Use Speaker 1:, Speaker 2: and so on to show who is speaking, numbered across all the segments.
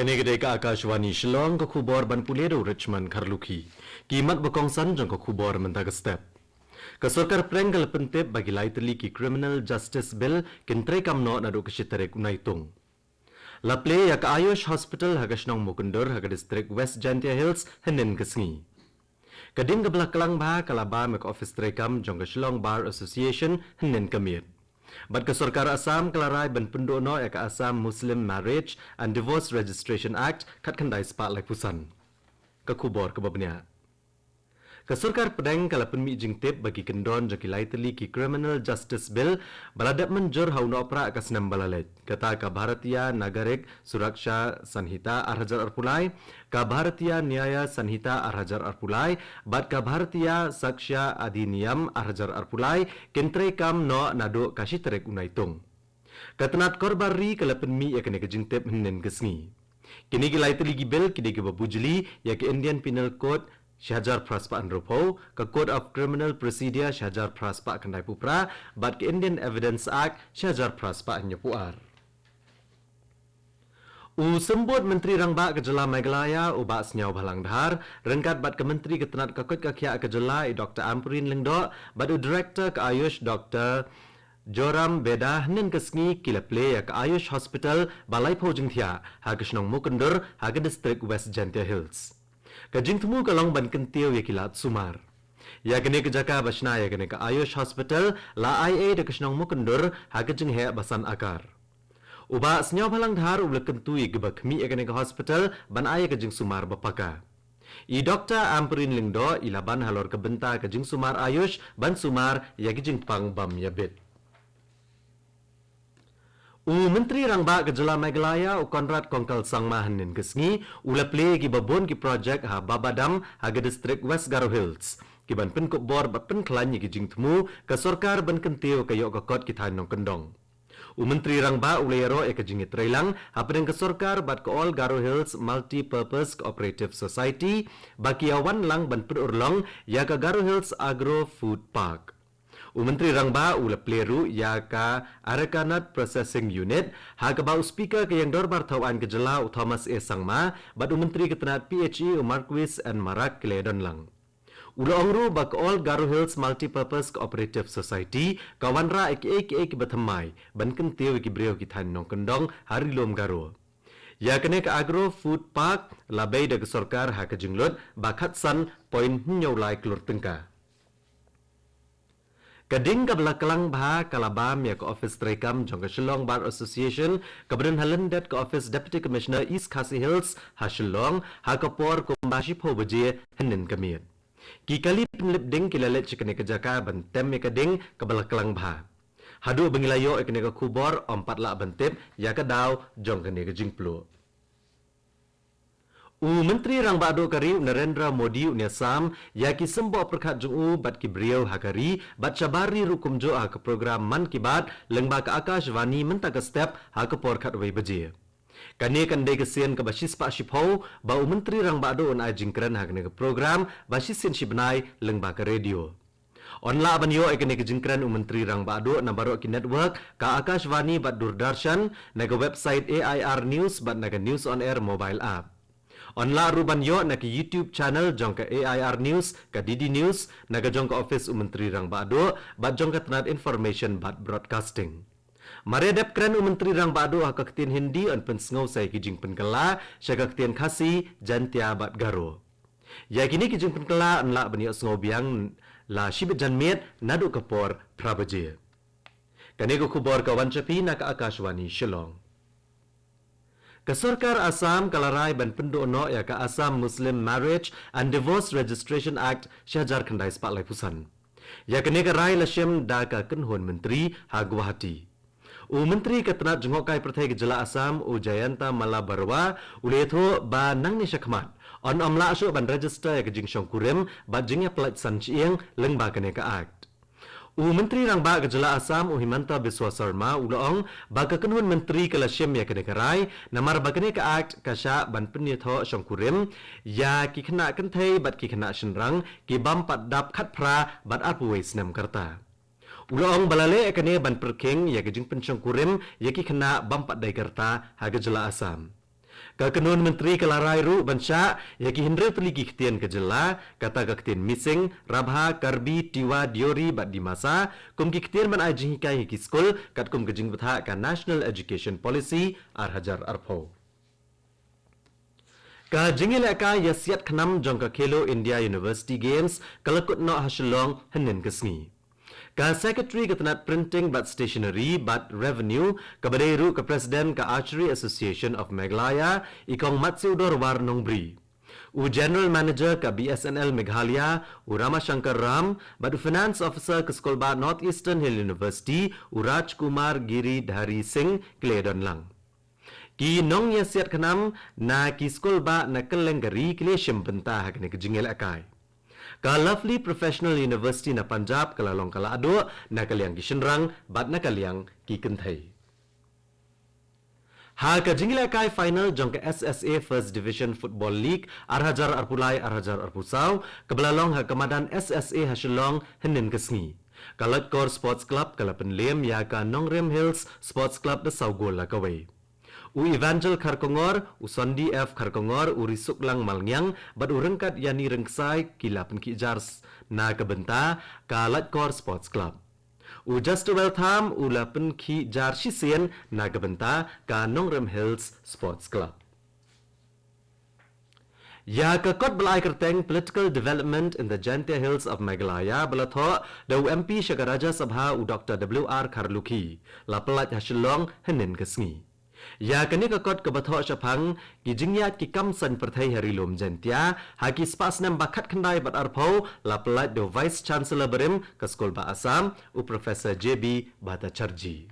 Speaker 1: Kanegede ka Akashwani Shillong ka khubor ban puledo Richmond Karluki. Kimat bakongsan jang ka khubor mentaga step. Ka sarkar prenggal pentep bagi laiteli ki Criminal Justice Bill kintre kamno na do kasitarek unaitung. La play ya ka Ayush Hospital hagasnong mukundur haga district West Jantia Hills henen kesngi. Kading ka belakang ba kalaba mek office trekam jang ka Shillong Bar Association henen kamit. Bat ka sarkar Assam kalarai ban pendono ya ka Assam Muslim Marriage and Divorce Registration Act kat kandai spa lai pusan. Ka khubor ka babnya. Ka sarkar pedang kala penmi jingtip bagi kendon jaki laiteli ki Criminal Justice Bill baladap menjur hauna opera ka senam balalet. Kata ka Bharatiya Nagarik Suraksha Sanhita Arhajar Arpulai, ka Bharatiya Nyaya Sanhita Arhajar Arpulai, bat ka Bharatiya Saksya Adhiniyam Arhajar Arpulai, kentre kam no nado kasiterek unaitung. Katanat korbari kala penmi ya kene ka jingtip henen kesngi. Kini ki laiteli ki bill kini ki babujli ya ki Indian Penal Code Syajar Praspa Andropo, ke Code of Criminal Procedure Syajar Praspa Kandai Pupra, bat ke Indian Evidence Act Syajar Praspa Nyapuar. Sembut Menteri Rangba Kejala Meghalaya ubak senyau balang dhar, rengkat bat ke Menteri Ketenat Kakut Kakia Kejala Dr. Ampurin Lingdo, bat Director ke Ayush Dr. Joram Beda nen kesngi kila play ke Ayush Hospital Balai Pojing Thia, hagasnong Mukundur, haga District West Jantia Hills. Kajing temu kalong ban kentiu ya kilat sumar. Ya kene kejaka basna ya kene ka Ayush Hospital la IA de kesnong mukundur hagajing he basan akar. Uba senyaw balang dhar ulek kentui gebak mi ya kene ka hospital ban aya kajing sumar bapaka. I Dr. Ampurin Lingdo ilaban halor kebenta kajing sumar Ayush ban sumar ya kajing pang bam yabit. Menteri Rangba Kejala Meghalaya Konrad Kongkal Sangma hanin kesngi ula play ki babon ki projek ha Babadam haga district West Garo Hills. Ki ban pen kop bor bat pen klanyi ki jing temu ka sarkar ban kenteu ka yok ka kot ki thanong kendong. Menteri Rangba ulero e ka jingit trailang ha pedeng ka sarkar bat ka All Garo Hills Multi Purpose Cooperative Society baki awan lang ban pen urlong ya ka Garo Hills Agro Food Park. Menteri Rangba ula pleru ya ka Arakanat Processing Unit haga bau speaker ke yang dorbar tawan ke Jela Thomas A. Sangma bad Menteri Ketenat PHE Marquis and Marak Kledon lang. Ula ongru bak All Garo Hills Multipurpose Cooperative Society kawanra ek batamai ban kentiu ki breu ki than nong kendong hari lom Garo. Ya kene ka Agro Food Park labai de sarkar ha ka jinglot bakat san point nyolai klur tengka. Kading ka belakang bah kalabam ya ka Office Trekam jong ka Shillong Bar Association kabren halendet ka Office Deputy Commissioner East Khasi Hills ha Shillong ha ka por kumbashi phobaje hanin kamit. Ki kali penlip ding kilalet chikene ka jaka bantem ya kading ka belakang bah. Hadu bengilayo ekene ka kubor ompat la bantip ya ka daw jong kene ka jingplo. Menteri Rangba do kari Narendra Modi unyasam ya ki sembo perkat jung bat ki beliau hakari bat cabari rukum jo ke program Man Ki Baat lengba ka Akashvani mentaka step ha ke porkat wei baje. Kane kan de kesian ke basis pak shipho ba Menteri Rangba do on ajingkran ha ke program basis sin shibnai lengba ka radio. Onla banyo ekene ke jingkran Menteri Rangba do na baro ki network ka Akashvani bat Doordarshan na ke website AIR News bat na ke News on Air mobile app. Onla ruban yo na ki YouTube channel jong ka AIR News ka DD News na ka jong ka office Menteri Rangba do bat jong ka tenat information bat broadcasting. Maredep kren Menteri Rangba do ha ka ketin Hindi on pensngau sai ki jing penkala sya ka ketin Khasi Jantia bat Garo. Ya kini ki jing penkala onla banyo sngo biang la shibit janmet nadu kapor prabaje. Kane ko khubor ka wanchapi na ka Akashwani Shillong. Ka sarkar Assam kalarai ban pendono ya ka Assam Muslim Marriage and Divorce Registration Act Syajar Kandai Spa Lai Pusan. Ya kene ka rai lasyem da ka kenhon menteri ha Guwahati. Menteri Ketenat Jengokai Pertai Kejala Assam Jayanta Malabarwa uletho ba nang ni syakmat. On amla asyo ban register ya ka jing syongkurim ba jing ya pelat san chieng leng ba kene ka act. Menteri Rangba Kejala Assam Himanta Biswa Sarma uloong baga kenhun menteri kalasyem ya kene karai namar bagane ka act kasya ban penyetho syongkurim ya ki kena kenthei bat ki kena shenrang ki bam pat dap khat pra bat apuwe senam karta. Uloong balale kene ban perking ya ke jing pensyongkurim ya ki kena bam pat dai karta ha Kejala Assam. Kakenun Menteri Kelarai Ru Bansha yaki hindra teligi ketian kejela kata ketian missing Rabha Karbi Tiwa Diori bat di masa kum ketian man ajing hikai hiki skul kat kum kejing betha ka National Education Policy Hajar Arpo. Ka jingil aka yasiat khnam jong ka Khelo India University Games kalakut no hasilong henin kesngi. Ka Secretary Ketenat Printing but Stationery but Revenue Kabaderu ke Presiden ka Archery Association of Meghalaya Ikong Matsudor Warnongbri. U General Manager ka BSNL Meghalaya U Ramashankar Ram but Finance Officer ke Sekolah North Eastern Hill University U Rajkumar Giri Dhari Singh Kledon Lang. Ki nong yasiat kanam na ki sekolah na kelenggari kile syembenta hakne kejingil akai. Ka Lovely Professional University na Punjab kalalong kalado na kaliang kishenrang bat na kaliang kikenthai. Ha ka jingla kai final jong ka SSA First Division Football League Hajar Arpulai Hajar Arpusau kebelalong ha kemadan SSA hasilong henin kesngi. Kalat Core Sports Club kalapen lem ya ka Nongrem Hills Sports Club de Saugol la kawai. U Evangel Kharkongor, U Sondi F Kharkongor, U Risuklang Malngyang, bat U Rengkat Yani Rengsai, Kilapan Kijars, na kebenta, ka Latkor Sports Club. U Just Weltham, U Lapan Kijar Shisian, na kebenta, ka Nongrem Hills Sports Club. Ya ka kot belai kerteng political development in the Jantia Hills of Meghalaya belatho da UMP Syakaraja Sabha U Dr. W.R. Karluki, la pelat hasilong henin kesngi. Ya kini kekot kebathok syapang ki jingyat ki kamsan perthai hari lom jantia haki spas nam bakat kendai bat arpau la pelat do Vice Chancellor berim ke Skol Ba Assam U Professor JB Bhattacharjee.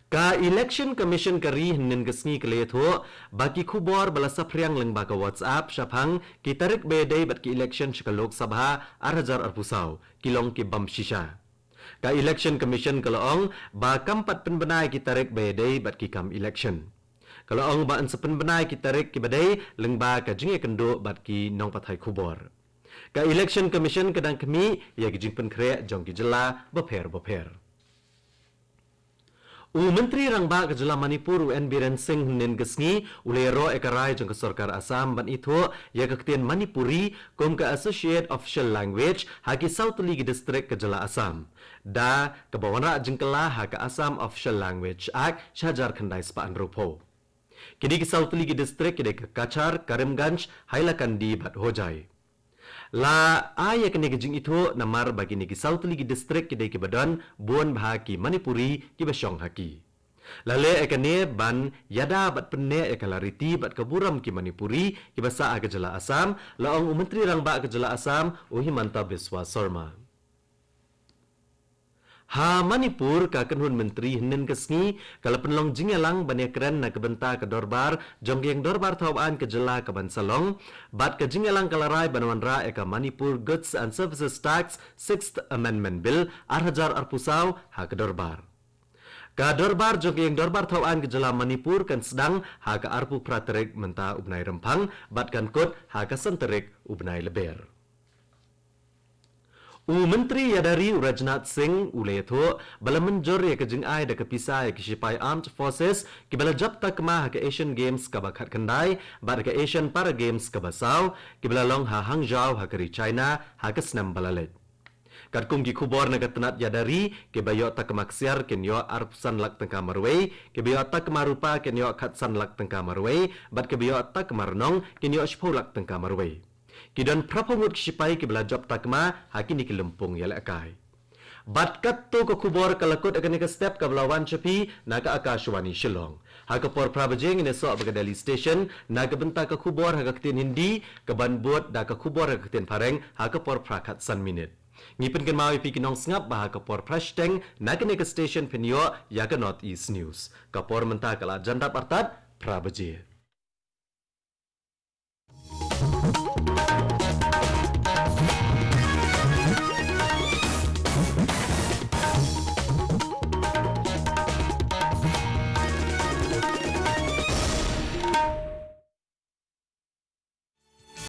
Speaker 1: Ka Election Commission kari henin kesngi keletho baki khubor bala sapriang lengba ka WhatsApp syapang ki tarik bedai bat ki election syaka Lok Sabha Hajar Arpusau kilong ki bam shisha. Ka Election Commission kalaong ba kampat penbenai ki tarik bedai bat ki kam election. Kalaong ba ansa penbenai ki tarik ki bedai lengba ka jinge kendo bat ki nong pathai khubor. Ka Election Commission kadang kami ya ki jingpen kre jong ki jela beper. U Menteri Rangba ke Jela Manipur U N Biren Singh nin gesngi ulero ekarai jong ke Sarkar Assam ban itho ya kektian Manipuri kom ke Associate Official Language haki South League District ke Jela Assam. Da ke bawana jengkela haka Assam Official Language Act Syajar Khandai Spaan Rupo. Kini ke South League District kini ke Kachar, Karimganj, Hailakandi bat Hojai. La aya kene gejing itu namar bagi negi South League District kidai ke badan buan bahaki Manipuri ki basyong haki. Lale ekane ban yada bat penne ekalariti bat kaburam ki Manipuri ki basa aga Jela Assam laong Menteri Rangba ke Jela Assam Himanta Biswa Sarma. Ha Manipur ka kenhun menteri henin kesngi kala penlong jingelang bania keren na kebenta ke dorbar jonggeng dorbar thawaan ke Jela ke Bansalong bat ke jingelang kalarai banwanra eka Manipur Goods and Services Tax 6th Amendment Bill Hajar Arpusau ha ke dorbar. Ka dorbar jonggeng dorbar thawaan ke Jela Manipur kan sedang ha ke arpu praterik menta ubnai rempang bat kan kot ha ke senterik ubnai leber. U Menteri Yadari Rajnath Singh uletho bala menjor ya kejing ai da kepisai ke Sipai Armed Forces ki bala jab takma ke Asian Games ka bakat kendai bar ke Asian Para Games ka basau ki bala long ha Hangzhou ha keri China ha ke senam balalet. Kadkum ki khubor na ketenat Yadari ke bayo takmaksiar ke nyo arpsan lak tengka marwei ke bayo takmarupa ke nyo khatsan lak tengka marwei bat ke bayo takmarnong ke nyo shpho lak tengka marwei. Kidan prapungut Sipai ki bela job takma hakini ki lempung yala akai. Bat katto ko khubor kalakut akan ke step ka belawan cepi naga Akashwani Shillong. Haka por prabajeng ne so baga Delhi station naga benta ka khubor haka ketin Hindi ka banbot da ka khubor haka ketin Pareng haka por prakat san minute. Ngipin kan mawi pi kinong ngap bah ka por prashteng naga ne ka station penyo ya ka North East News. Ka por menta kala janda partat prabaje.